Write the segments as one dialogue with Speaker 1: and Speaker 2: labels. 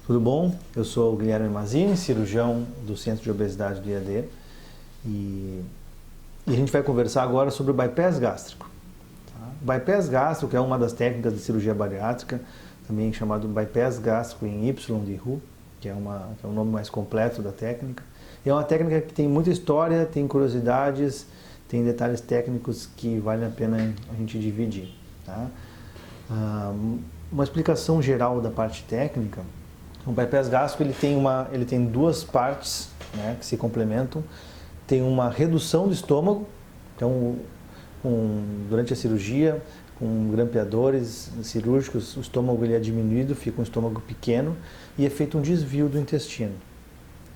Speaker 1: Tudo bom? Eu sou o Guilherme Mazini, cirurgião do Centro de Obesidade do IAD e a gente vai conversar agora sobre o bypass gástrico. Tá? O bypass gástrico é uma das técnicas de cirurgia bariátrica, também chamado bypass gástrico em Y de Roux, que é o nome mais completo da técnica. É uma técnica que tem muita história, tem curiosidades, tem detalhes técnicos que vale a pena a gente dividir. Tá? Uma explicação geral da parte técnica. O bypass gástrico ele tem duas partes, né, que se complementam. Tem uma redução do estômago, então durante a cirurgia, com grampeadores cirúrgicos, o estômago ele é diminuído, fica um estômago pequeno e é feito um desvio do intestino.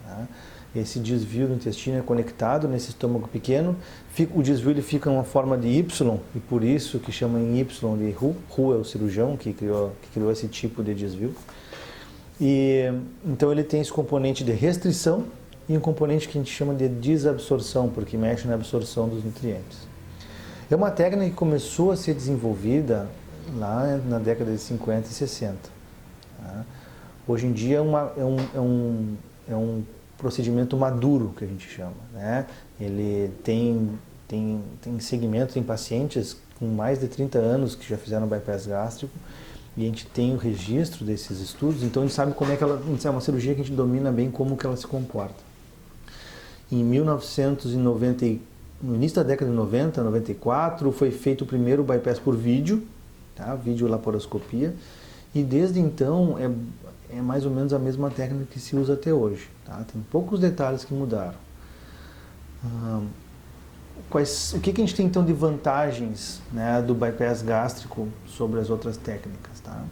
Speaker 1: Tá? Esse desvio do intestino é conectado nesse estômago pequeno, o desvio ele fica em uma forma de Y, e por isso que chama em Y de Roux. Roux é o cirurgião que criou esse tipo de desvio. E então ele tem esse componente de restrição e um componente que a gente chama de desabsorção, porque mexe na absorção dos nutrientes. É uma técnica que começou a ser desenvolvida lá na década de 50 e 60. Tá? Hoje em dia é um procedimento maduro, que a gente chama. Né? Ele tem segmentos, tem pacientes com mais de 30 anos que já fizeram bypass gástrico, e a gente tem o registro desses estudos, então a gente sabe como é que ela é uma cirurgia que a gente domina bem como que ela se comporta. Em 1990, no início da década de 90, 94, foi feito o primeiro bypass por vídeo, tá? Videolaparoscopia, e desde então é mais ou menos a mesma técnica que se usa até hoje. Tá? Tem poucos detalhes que mudaram. O que a gente tem então de vantagens, né, do bypass gástrico sobre as outras técnicas? Tá?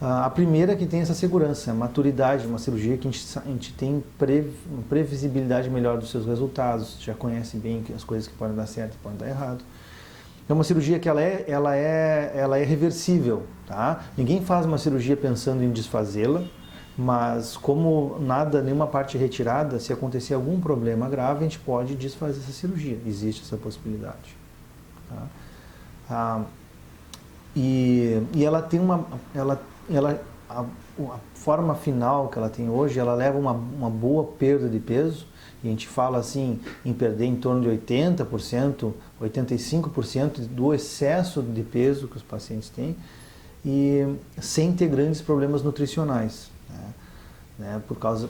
Speaker 1: A primeira é que tem essa segurança, a maturidade, uma cirurgia que a gente tem previsibilidade melhor dos seus resultados, já conhece bem as coisas que podem dar certo e podem dar errado. É uma cirurgia que ela é reversível. Tá? Ninguém faz uma cirurgia pensando em desfazê-la, mas como nenhuma parte é retirada, se acontecer algum problema grave, a gente pode desfazer essa cirurgia. Existe essa possibilidade. Tá? E ela tem a forma final que ela tem hoje, ela leva uma boa perda de peso, e a gente fala assim em perder em torno de 80%, 85% do excesso de peso que os pacientes têm, e sem ter grandes problemas nutricionais. Né,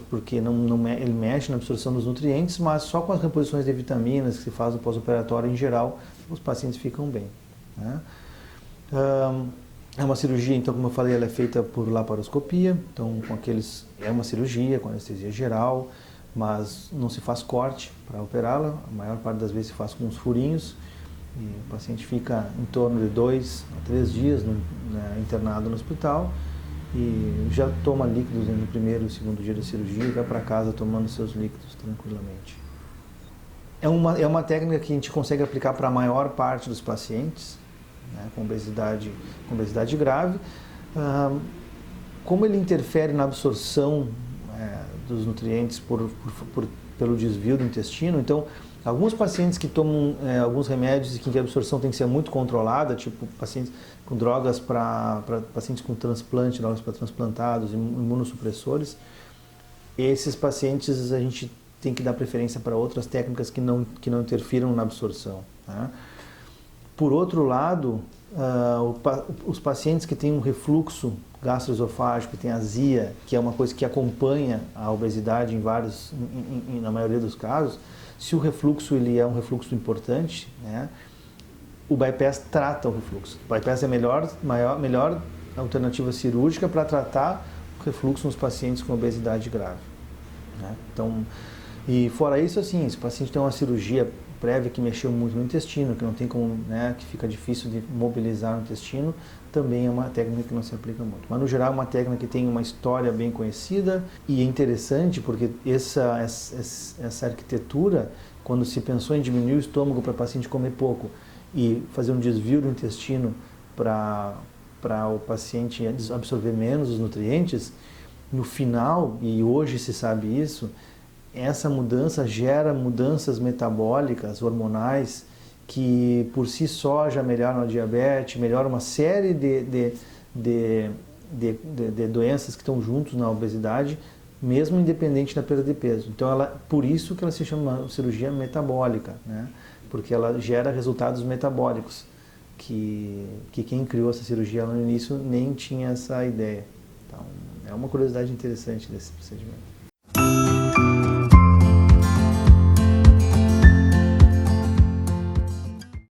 Speaker 1: porque ele mexe na absorção dos nutrientes, mas só com as reposições de vitaminas que se faz no pós-operatório em geral, os pacientes ficam bem. Né? É uma cirurgia, então, como eu falei, ela é feita por laparoscopia, então é uma cirurgia com anestesia geral, mas não se faz corte para operá-la, a maior parte das vezes se faz com uns furinhos, e o paciente fica em torno de 2 a 3 dias internado no hospital, e já toma líquidos no primeiro e segundo dia da cirurgia e vai para casa tomando seus líquidos tranquilamente. É uma técnica que a gente consegue aplicar para a maior parte dos pacientes, né, com obesidade grave. Como ele interfere na absorção dos nutrientes pelo desvio do intestino, então alguns pacientes que tomam alguns remédios e que a absorção tem que ser muito controlada, tipo pacientes com drogas para pacientes com transplante, drogas para transplantados, imunossupressores, esses pacientes a gente tem que dar preferência para outras técnicas que não interfiram na absorção. Tá? Por outro lado, os pacientes que têm um refluxo gastroesofágico, que tem azia, que é uma coisa que acompanha a obesidade na maioria dos casos, se o refluxo ele é um refluxo importante, né, o bypass trata o refluxo. O bypass é a melhor alternativa cirúrgica para tratar o refluxo nos pacientes com obesidade grave. Né? Então, e fora isso, assim, se o paciente tem uma cirurgia prévia que mexeu muito no intestino, que não tem como, né, que fica difícil de mobilizar o intestino, também é uma técnica que não se aplica muito. Mas no geral é uma técnica que tem uma história bem conhecida e é interessante porque essa arquitetura, quando se pensou em diminuir o estômago para o paciente comer pouco e fazer um desvio do intestino para o paciente absorver menos os nutrientes, no final, e hoje se sabe isso, essa mudança gera mudanças metabólicas, hormonais, que por si só já melhoram a diabetes, melhoram uma série de de doenças que estão juntos na obesidade, mesmo independente da perda de peso. Então, por isso que ela se chama cirurgia metabólica, né? Porque ela gera resultados metabólicos, que quem criou essa cirurgia lá no início nem tinha essa ideia. Então, é uma curiosidade interessante desse procedimento.